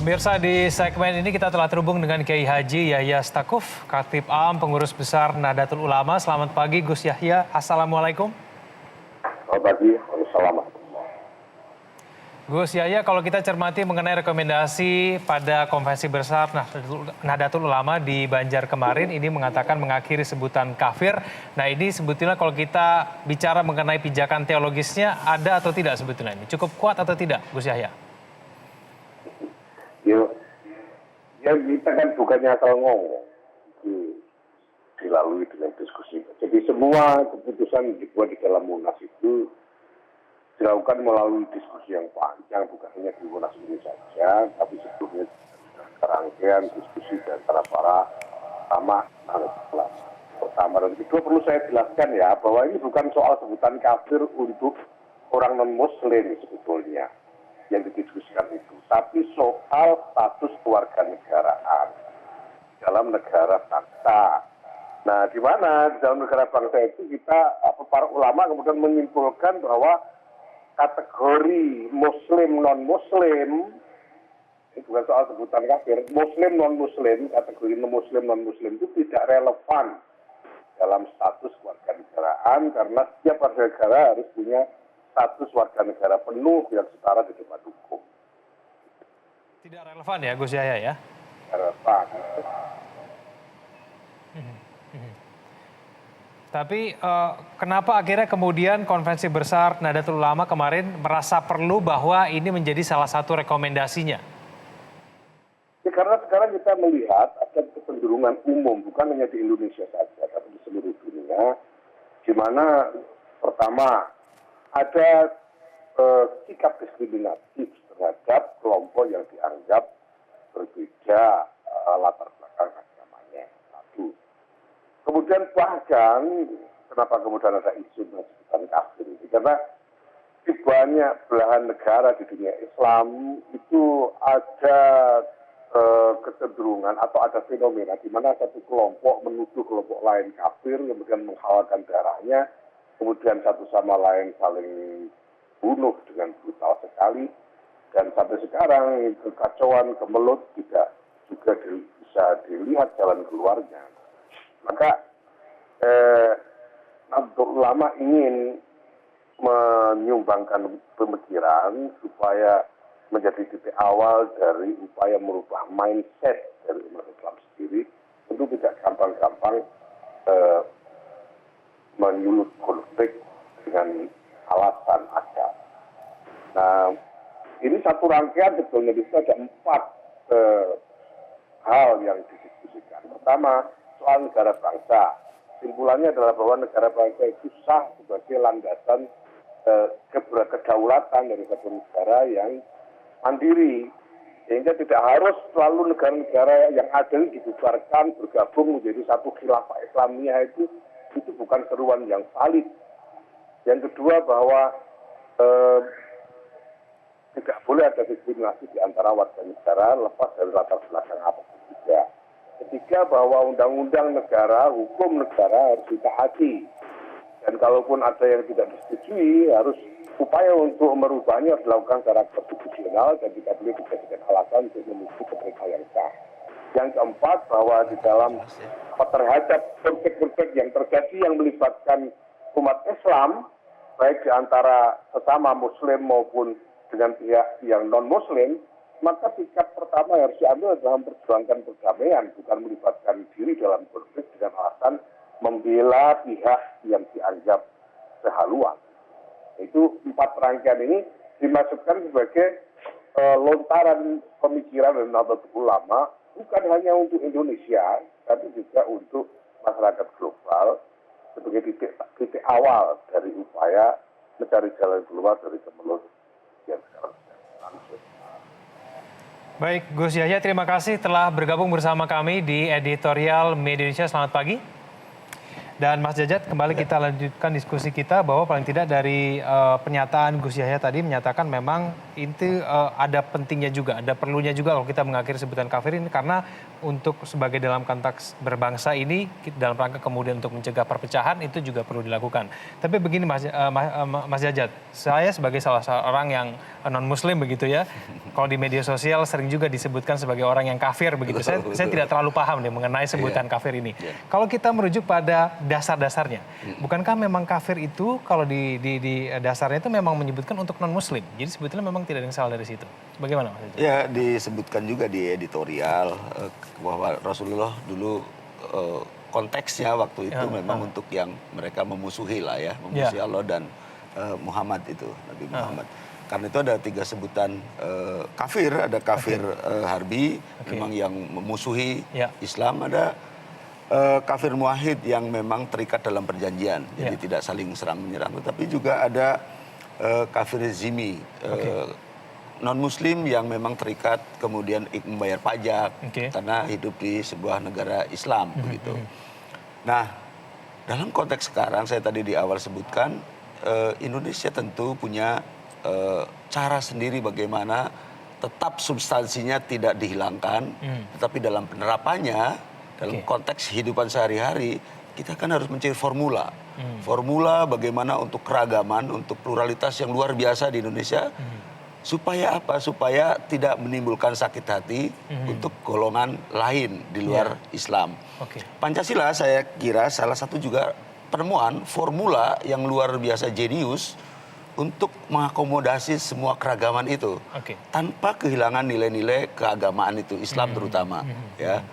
Pemirsa, di segmen ini kita telah terhubung dengan Kiai Haji Yahya Stakuf, Khatib Am, Pengurus Besar Nahdlatul Ulama. Selamat pagi Gus Yahya, Assalamualaikum. Selamat pagi, Assalamualaikum. Gus Yahya, kalau kita cermati mengenai rekomendasi pada Konvensi Besar Nahdlatul Ulama di Banjar kemarin, ini mengatakan mengakhiri sebutan kafir. Nah ini sebetulnya kalau kita bicara mengenai pijakan teologisnya, ada atau tidak sebetulnya ini? Cukup kuat atau tidak, Gus Yahya? Ya kita kan bukannya asal ngomong, dilalui dengan diskusi. Jadi semua keputusan dibuat di dalam Munas itu dilakukan melalui diskusi yang panjang, bukan hanya di Munas ini saja, tapi sebelumnya rangkaian diskusi di antara para ulama. Pertama dan kedua perlu saya jelaskan ya, bahwa ini bukan soal sebutan kafir untuk orang non-muslim sebetulnya yang didiskusikan itu, tapi soal status kewarganegaraan dalam negara bangsa. Nah, di mana di dalam negara bangsa itu kita, para ulama kemudian menyimpulkan bahwa kategori muslim non-muslim, itu bukan soal sebutan kafir, muslim non-muslim, kategori muslim non-muslim itu tidak relevan dalam status kewarganegaraan, karena setiap warga negara harus punya status warga negara penuh yang setara di depan hukum. Tidak relevan ya Gus Yahya ya? Relevan. Tapi kenapa akhirnya kemudian Konvensi Besar Nahdlatul Ulama kemarin merasa perlu bahwa ini menjadi salah satu rekomendasinya? Ya, karena sekarang kita melihat ada kecenderungan umum, bukan hanya di Indonesia saja, tapi di seluruh dunia, di mana pertama ada sikap diskriminatif terhadap kelompok yang dianggap berbeda latar belakang agamanya. Satu. Kemudian bahkan, kenapa kemudian ada isu sebutan kafir ini? Karena di banyak belahan negara di dunia Islam itu ada kecenderungan atau ada fenomena di mana satu kelompok menuduh kelompok lain kafir, kemudian menghalalkan darahnya, kemudian satu sama lain saling bunuh dengan brutal sekali, dan sampai sekarang kekacauan kemelut tidak juga bisa dilihat jalan keluarnya. Maka Nahdlatul Ulama ingin menyumbangkan pemikiran supaya menjadi titik awal dari upaya merubah mindset dari umat Islam sendiri untuk tidak gampang-gampang menyulut konflik dengan alasan agama. Nah, ini satu rangkaian sebetulnya itu ada 4 hal yang didiskusikan. Pertama, soal negara bangsa. Simpulannya adalah bahwa negara bangsa itu sah sebagai landasan kedaulatan dari satu negara yang mandiri, sehingga tidak harus selalu negara-negara yang adil dibubarkan bergabung menjadi satu khilafah Islamiyah itu bukan seruan yang valid. Yang kedua bahwa tidak boleh ada diskriminasi di antara warga negara lepas dari latar belakang apapun juga. Ketiga bahwa undang-undang negara, hukum negara harus ditaati. Dan kalaupun ada yang tidak disetujui, harus upaya untuk merubahnya dilakukan secara konstitusional dan tidak boleh dijadikan alasan untuk menuju kemerdekaan yang sah. Yang keempat bahwa di dalam terhadap konflik-konflik yang terjadi yang melibatkan umat Islam, baik di antara sesama Muslim maupun dengan pihak yang non-Muslim, maka sikap pertama yang harus diambil adalah memperjuangkan perdamaian, bukan melibatkan diri dalam konflik dengan alasan membela pihak yang dianggap sehaluan. Itu 4 rangkaian ini dimasukkan sebagai lontaran pemikiran dari Nahdlatul Ulama, bukan hanya untuk Indonesia, tapi juga untuk masyarakat global sebagai titik awal dari upaya mencari jalan keluar dari kemelut yang sekarang langsung. Baik, Gus Yahya, terima kasih telah bergabung bersama kami di editorial Media Indonesia. Selamat pagi. Dan Mas Jajat, kembali kita lanjutkan diskusi kita bahwa paling tidak dari pernyataan Gus Yahya tadi menyatakan memang itu ada pentingnya juga, ada perlunya juga kalau kita mengakhiri sebutan kafir ini karena untuk sebagai dalam konteks berbangsa ini dalam rangka kemudian untuk mencegah perpecahan itu juga perlu dilakukan. Tapi begini Mas Jajat, saya sebagai salah seorang yang non Muslim begitu ya, kalau di media sosial sering juga disebutkan sebagai orang yang kafir begitu. Saya tidak terlalu paham nih mengenai sebutan kafir ini. Kalau kita merujuk pada dasar-dasarnya, bukankah memang kafir itu kalau di dasarnya itu memang menyebutkan untuk non Muslim? Jadi sebetulnya memang tidak ada yang salah dari situ. Bagaimana Mas? Ya, disebutkan juga di editorial bahwa Rasulullah dulu konteksnya waktu itu memang untuk yang mereka memusuhi lah ya, memusuhi Allah dan Muhammad itu, Nabi Muhammad. Karena itu ada 3 sebutan kafir, ada kafir harbi, memang yang memusuhi Islam, ada kafir muahid yang memang terikat dalam perjanjian, jadi tidak saling serang menyerang. Tetapi juga ada kafir zimmi, non-muslim yang memang terikat kemudian membayar pajak karena hidup di sebuah negara Islam begitu. Nah, dalam konteks sekarang saya tadi di awal sebutkan Indonesia tentu punya cara sendiri bagaimana tetap substansinya tidak dihilangkan, tetapi dalam penerapannya dalam konteks kehidupan sehari-hari kita kan harus mencari formula. Formula bagaimana untuk keragaman, untuk pluralitas yang luar biasa di Indonesia. Supaya apa? Supaya tidak menimbulkan sakit hati untuk golongan lain di luar Islam. Pancasila saya kira salah satu juga penemuan formula yang luar biasa jenius untuk mengakomodasi semua keragaman itu. Tanpa kehilangan nilai-nilai keagamaan itu, Islam terutama. Ya.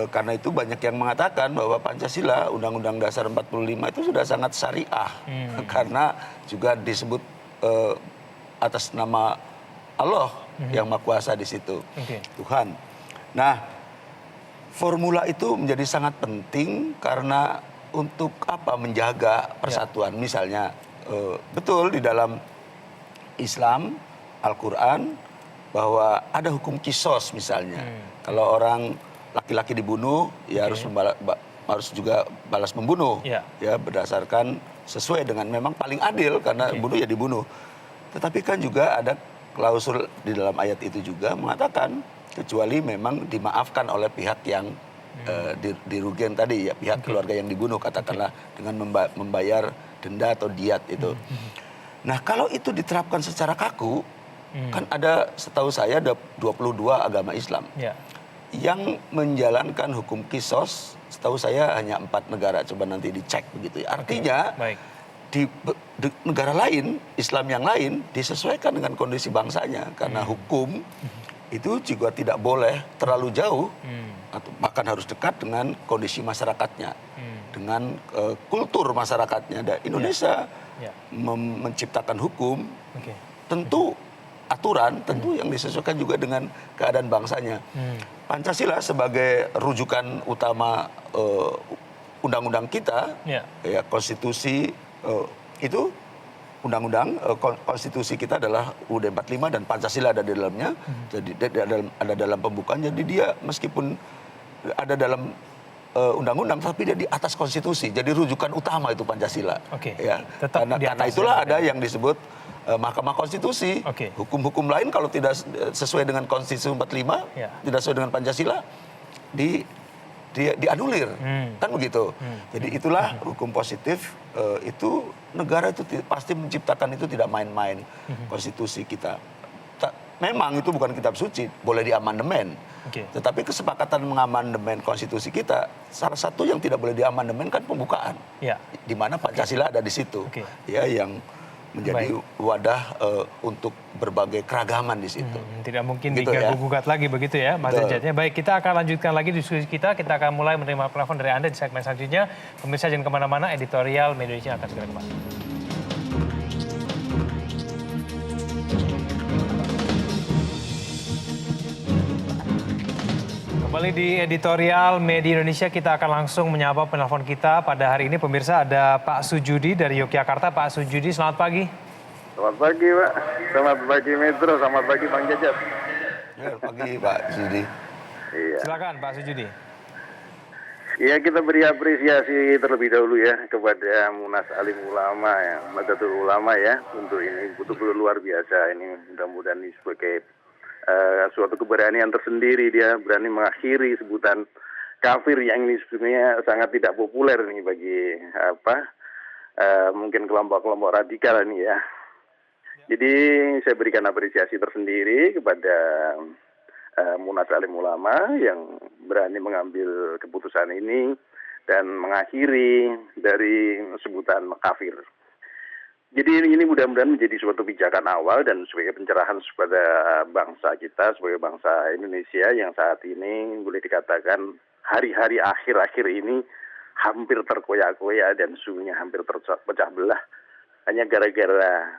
Karena itu banyak yang mengatakan bahwa Pancasila, Undang-Undang Dasar 45 itu sudah sangat syariah. Karena juga disebut atas nama Allah yang Maha Kuasa di situ, Tuhan. Nah, formula itu menjadi sangat penting karena untuk apa? Menjaga persatuan. Misalnya, betul di dalam Islam, Al-Quran, bahwa ada hukum kisos misalnya. Kalau orang laki-laki dibunuh, ya harus juga balas membunuh, ya berdasarkan sesuai dengan memang paling adil karena bunuh ya dibunuh. Tetapi kan juga ada klausul di dalam ayat itu juga mengatakan kecuali memang dimaafkan oleh pihak yang dirugikan tadi ya, pihak keluarga yang dibunuh katakanlah dengan membayar denda atau diat itu. Nah, kalau itu diterapkan secara kaku, kan ada setahu saya ada 22 agama Islam. Yang menjalankan hukum kisos, setahu saya hanya 4 negara. Coba nanti dicek begitu ya. Artinya di negara lain, Islam yang lain disesuaikan dengan kondisi bangsanya. Karena hukum itu juga tidak boleh terlalu jauh, atau bahkan harus dekat dengan kondisi masyarakatnya, dengan kultur masyarakatnya. Dan Indonesia menciptakan hukum, tentu aturan, tentu yang disesuaikan juga dengan keadaan bangsanya. Pancasila sebagai rujukan utama undang-undang kita, ya konstitusi itu undang-undang konstitusi kita adalah UUD 45 dan Pancasila ada di dalamnya. Jadi ada dalam pembukaan. Jadi dia meskipun ada dalam undang-undang tapi dia di atas konstitusi. Jadi rujukan utama itu Pancasila. Ya. Karena itulah ada yang disebut Mahkamah Konstitusi. Hukum-hukum lain kalau tidak sesuai dengan Konstitusi 45, tidak sesuai dengan Pancasila, dianulir, kan begitu. Jadi itulah hukum positif, itu negara itu pasti menciptakan itu tidak main-main konstitusi kita. Memang itu bukan kitab suci, boleh diamandemen. Tetapi kesepakatan mengamandemen konstitusi kita, salah satu yang tidak boleh diamandemen kan pembukaan. Di mana Pancasila ada di situ. Ya, yang menjadi wadah untuk berbagai keragaman di situ. Tidak mungkin gitu diganggu-gugat lagi begitu ya Mas Jajatnya. Baik, kita akan lanjutkan lagi diskusi kita. Kita akan mulai menerima telepon dari Anda di segmen selanjutnya. Pemirsa jangan kemana-mana, editorial Media Indonesia akan segera kembali. Kembali di editorial Media Indonesia, kita akan langsung menyapa penelpon kita pada hari ini. Pemirsa, ada Pak Sujudi dari Yogyakarta. Pak Sujudi, selamat pagi. Selamat pagi, Pak. Selamat pagi, Metro. Selamat pagi, Bang Jajat. Selamat pagi, Pak Sujudi. Silakan, Pak Sujudi. Ya, kita beri apresiasi terlebih dahulu ya kepada Munas Alim Ulama ya, Nahdlatul Ulama ya, untuk ini betul-betul luar biasa. Ini mudah-mudahan ini sebagai suatu keberanian tersendiri, dia berani mengakhiri sebutan kafir yang ini sebenarnya sangat tidak populer nih bagi mungkin kelompok-kelompok radikal ini ya. Jadi saya berikan apresiasi tersendiri kepada Munas Alim Ulama yang berani mengambil keputusan ini dan mengakhiri dari sebutan kafir. Jadi ini mudah-mudahan menjadi suatu pijakan awal dan sebagai pencerahan kepada bangsa kita, sebagai bangsa Indonesia yang saat ini boleh dikatakan hari-hari akhir-akhir ini hampir terkoyak-koyak dan suhunya hampir terpecah belah. Hanya gara-gara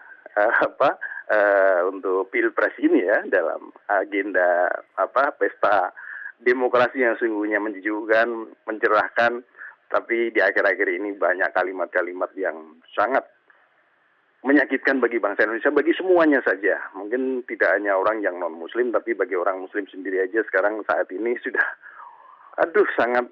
untuk pilpres ini ya, dalam agenda pesta demokrasi yang sungguhnya menjejukkan, mencerahkan, tapi di akhir-akhir ini banyak kalimat-kalimat yang sangat menyakitkan bagi bangsa Indonesia, bagi semuanya saja. Mungkin tidak hanya orang yang non-muslim, tapi bagi orang muslim sendiri aja sekarang saat ini sudah sangat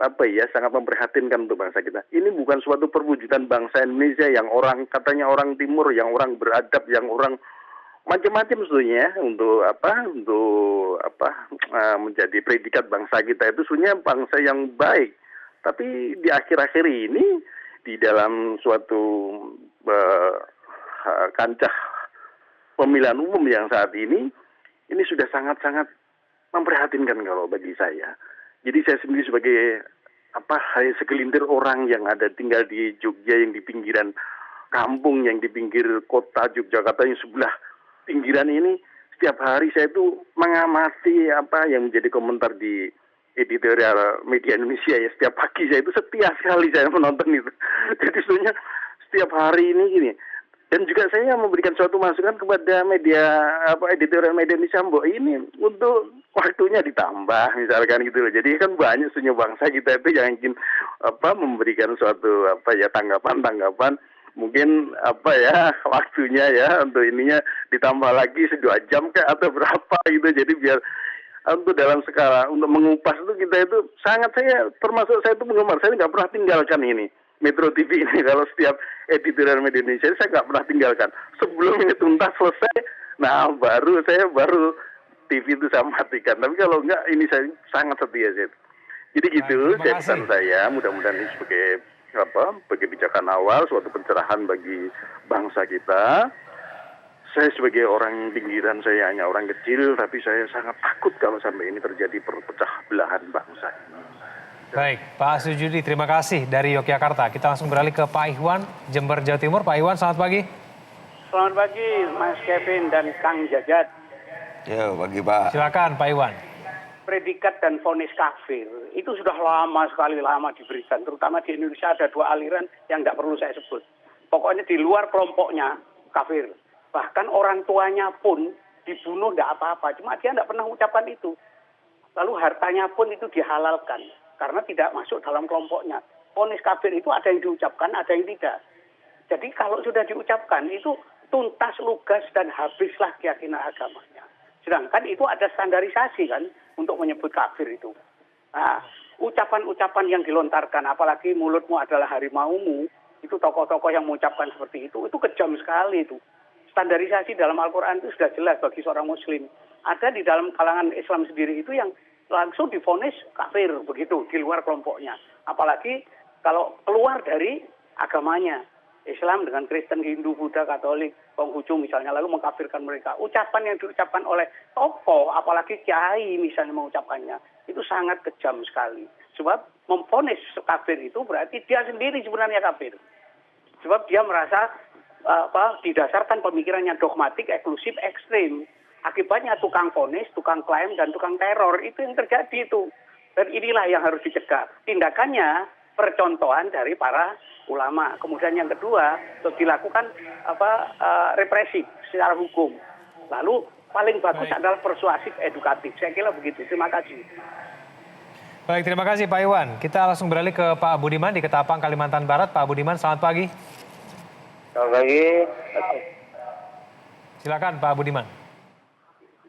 sangat memprihatinkan untuk bangsa kita. Ini bukan suatu perwujudan bangsa Indonesia yang orang katanya orang timur, yang orang beradab, yang orang macam-macam sebetulnya untuk menjadi predikat bangsa kita itu sebenarnya bangsa yang baik. Tapi di akhir-akhir ini di dalam suatu kancah pemilihan umum yang saat ini sudah sangat-sangat memprihatinkan kalau bagi saya. Jadi saya sendiri sebagai segelintir orang yang ada tinggal di Jogja, yang di pinggiran kampung, yang di pinggir kota Yogyakarta yang sebelah pinggiran ini, setiap hari saya itu mengamati apa yang menjadi komentar di editorial media Indonesia ya. Setiap pagi saya itu setia sekali saya menonton itu. Jadi sebenarnya setiap hari ini gini. Dan juga saya memberikan suatu masukan kepada media editorial media Indonesia, Mbok, ini untuk waktunya ditambah misalkan gitu loh. Jadi kan banyak sebenarnya bangsa kita itu yang ingin memberikan suatu tanggapan mungkin waktunya ya untuk ininya ditambah lagi 2 jam atau berapa gitu. Jadi biar untuk dalam skala untuk mengupas itu kita itu sangat, saya termasuk saya itu penggemar, saya nggak pernah tinggalkan ini Metro TV ini. Kalau setiap editorial media Indonesia saya nggak pernah tinggalkan sebelum ini tuntas selesai, nah baru TV itu saya matikan. Tapi kalau enggak, ini saya sangat setia sih. Jadi gitu, pesan saya mudah-mudahan ini sebagai kebijakan awal, suatu pencerahan bagi bangsa kita. Saya sebagai orang pinggiran, saya hanya orang kecil, tapi saya sangat takut kalau sampai ini terjadi perpecah belahan bangsa ini. Baik, Pak Sujudi, terima kasih dari Yogyakarta. Kita langsung beralih ke Pak Ikhwan, Jember, Jawa Timur. Pak Ikhwan, selamat pagi. Selamat pagi, Mas Kevin dan Kang Jajat. Ya, pagi Pak. Silakan, Pak Ikhwan. Predikat dan vonis kafir itu sudah lama diberikan. Terutama di Indonesia ada 2 aliran yang tidak perlu saya sebut. Pokoknya di luar kelompoknya kafir. Bahkan orang tuanya pun dibunuh tidak apa-apa. Cuma dia tidak pernah mengucapkan itu. Lalu hartanya pun itu dihalalkan karena tidak masuk dalam kelompoknya. Vonis kafir itu ada yang diucapkan, ada yang tidak. Jadi kalau sudah diucapkan itu tuntas, lugas, dan habislah keyakinan agamanya. Sedangkan itu ada standarisasi kan untuk menyebut kafir itu. Nah, ucapan-ucapan yang dilontarkan, apalagi mulutmu adalah harimaumu, itu tokoh-tokoh yang mengucapkan seperti itu kejam sekali itu. Standarisasi dalam Al-Quran itu sudah jelas bagi seorang muslim. Ada di dalam kalangan Islam sendiri itu yang langsung divonis kafir begitu di luar kelompoknya. Apalagi kalau keluar dari agamanya. Islam dengan Kristen, Hindu, Buddha, Katolik, Konghucu misalnya, lalu mengkafirkan mereka. Ucapan yang diucapkan oleh tokoh, apalagi kiai misalnya mengucapkannya, itu sangat kejam sekali. Sebab memvonis kafir itu berarti dia sendiri sebenarnya kafir. Sebab dia merasa didasarkan pemikirannya dogmatik, eksklusif, ekstrim. Akibatnya tukang vonis, tukang klaim, dan tukang teror itu yang terjadi itu. Dan inilah yang harus dicegah. Tindakannya percontohan dari para ulama. Kemudian yang kedua, dilakukan represi secara hukum. Lalu paling bagus adalah persuasif edukatif. Saya kira begitu. Terima kasih. Baik, terima kasih Pak Iwan. Kita langsung beralih ke Pak Budiman di Ketapang, Kalimantan Barat. Pak Budiman, selamat pagi. Selamat pagi. Silakan Pak Budiman.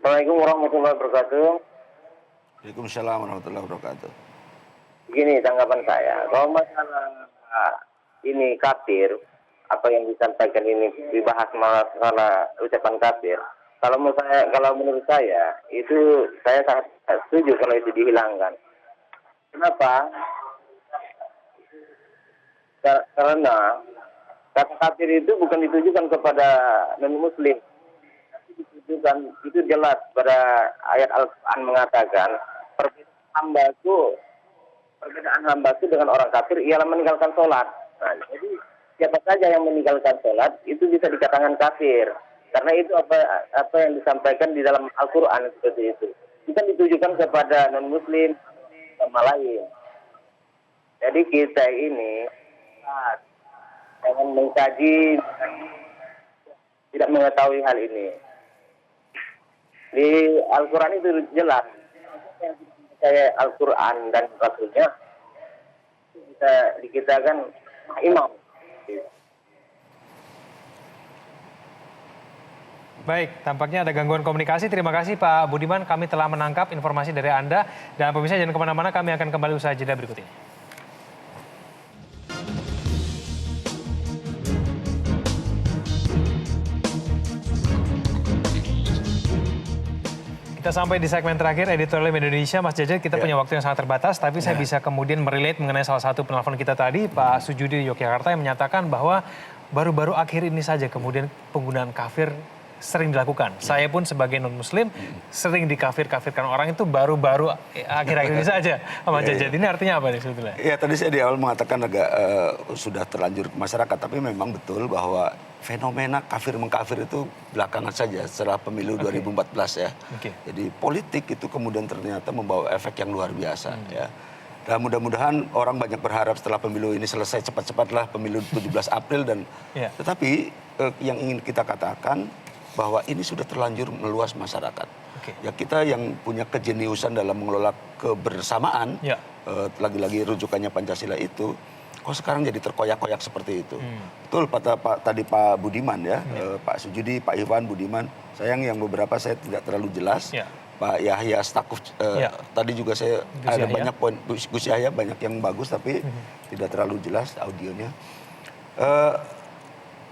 Assalamualaikum warahmatullahi wabarakatuh. Waalaikumsalam warahmatullahi wabarakatuh. Begini tanggapan saya, kalau masalah ini kafir, apa yang disampaikan ini dibahas masalah ucapan kafir. Kalau menurut saya itu saya sangat setuju kalau itu dihilangkan. Kenapa? Karena kata kafir itu bukan ditujukan kepada non-muslim. Itu jelas pada ayat Al-Quran mengatakan perbedaan hamba itu dengan orang kafir ialah meninggalkan sholat. Nah, jadi siapa saja yang meninggalkan sholat itu bisa dikatakan kafir. Karena itu apa yang disampaikan di dalam Al-Quran seperti itu. Bukan ditujukan kepada non-muslim sama lain. Jadi kita ini jangan mengkaji, tidak mengetahui hal ini. Di Al-Quran itu jelas. Yang percaya Al-Quran dan Rasulnya bisa dikatakan imam. Baik, tampaknya ada gangguan komunikasi. Terima kasih Pak Budiman, kami telah menangkap informasi dari Anda. Dan pemirsa jangan kemana-mana, kami akan kembali usaha jeda berikut ini. Kita sampai di segmen terakhir Editorial Indonesia, Mas Jajat. Kita punya waktu yang sangat terbatas, tapi saya bisa kemudian merelate mengenai salah satu penelpon kita tadi, Pak Sujudi Yogyakarta, yang menyatakan bahwa baru-baru akhir ini saja kemudian penggunaan kafir sering dilakukan. Saya pun sebagai non-muslim sering dikafir-kafirkan orang itu baru-baru akhir-akhir ini saja. Mas Jajat, ini artinya apa nih sebetulnya? Ya, tadi saya di awal mengatakan agak sudah terlanjur ke masyarakat, tapi memang betul bahwa fenomena kafir-mengkafir itu belakangan saja setelah pemilu 2014 ya. Jadi politik itu kemudian ternyata membawa efek yang luar biasa ya. Dan mudah-mudahan orang banyak berharap setelah pemilu ini selesai cepat-cepatlah pemilu 17 April dan tetapi yang ingin kita katakan bahwa ini sudah terlanjur meluas masyarakat. Ya, kita yang punya kejeniusan dalam mengelola kebersamaan, lagi-lagi rujukannya Pancasila itu, kok sekarang jadi terkoyak-koyak seperti itu. Betul tadi Pak Budiman ya, Pak Sujudi, Pak Iwan, Budiman. Sayang yang beberapa saya tidak terlalu jelas. Pak Yahya Stakuf, tadi juga saya ada banyak poin, Gus Yahya banyak yang bagus tapi tidak terlalu jelas audionya.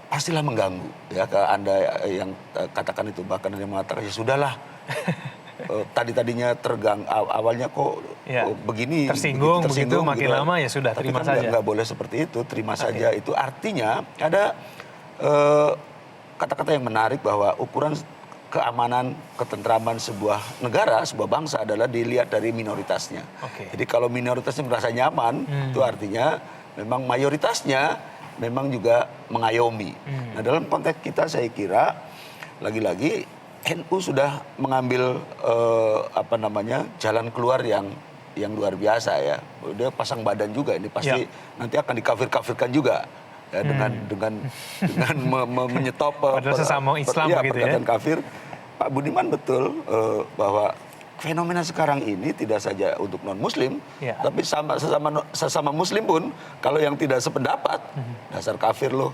Pastilah mengganggu ya ke Anda yang katakan itu, bahkan ada yang mengatakan ya sudahlah. Tadinya awalnya kok begini tersinggung begitu makin lama ya sudah terima saja. Nggak boleh seperti itu, terima saja. Itu artinya ada kata-kata yang menarik bahwa ukuran keamanan, ketentraman sebuah negara, sebuah bangsa adalah dilihat dari minoritasnya. Jadi kalau minoritasnya merasa nyaman, itu artinya memang mayoritasnya memang juga mengayomi. Nah, dalam konteks kita saya kira lagi-lagi NU sudah mengambil jalan keluar yang luar biasa ya. Dia pasang badan juga, ini pasti nanti akan dikafir-kafirkan juga ya, dengan menyetop sesama Islam begitu ya. Kafir. Pak Budiman betul bahwa fenomena sekarang ini tidak saja untuk non-muslim, tapi sesama muslim pun kalau yang tidak sependapat, dasar kafir loh,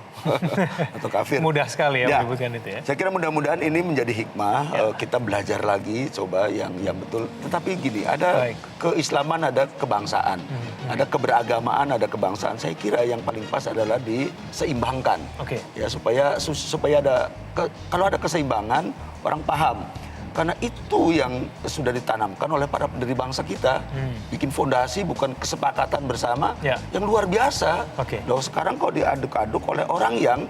atau kafir. Mudah sekali ya menyebutkan itu ya. Saya kira mudah-mudahan ini menjadi hikmah, kita belajar lagi, coba yang betul. Tetapi gini, ada keislaman, ada kebangsaan, ada keberagamaan, ada kebangsaan. Saya kira yang paling pas adalah diseimbangkan, ya supaya ada kalau ada keseimbangan, orang paham. Karena itu yang sudah ditanamkan oleh para pendiri bangsa kita. Bikin fondasi bukan kesepakatan bersama yang luar biasa. Loh, sekarang kok diaduk-aduk oleh orang yang,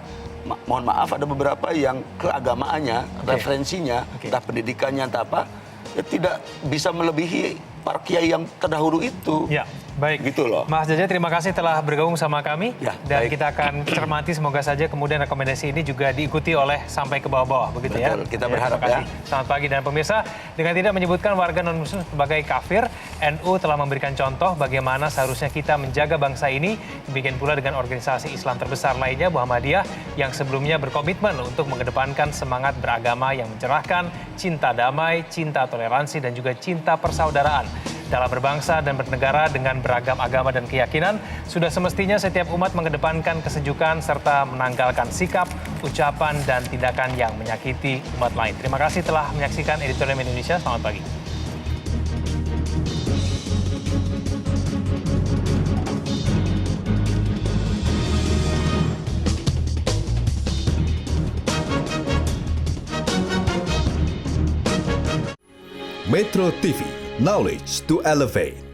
mohon maaf, ada beberapa yang keagamaannya, referensinya, entah pendidikannya, entah apa, ya tidak bisa melebihi para kiai yang terdahulu itu. Ya, baik. Gitu loh. Mas Jajat, terima kasih telah bergabung sama kami. Dan kita akan cermati, semoga saja kemudian rekomendasi ini juga diikuti oleh sampai ke bawah-bawah. Begitu. Betul, kita berharap ya. Selamat pagi dan pemirsa. Dengan tidak menyebutkan warga non-muslim sebagai kafir, NU telah memberikan contoh bagaimana seharusnya kita menjaga bangsa ini. Demikian pula dengan organisasi Islam terbesar lainnya, Muhammadiyah, yang sebelumnya berkomitmen untuk mengedepankan semangat beragama yang mencerahkan, cinta damai, cinta toleransi, dan juga cinta persaudaraan. Dalam berbangsa dan bernegara dengan beragam agama dan keyakinan, sudah semestinya setiap umat mengedepankan kesejukan serta menanggalkan sikap, ucapan, dan tindakan yang menyakiti umat lain. Terima kasih telah menyaksikan Editorial Indonesia. Selamat pagi. Metro TV, knowledge to elevate.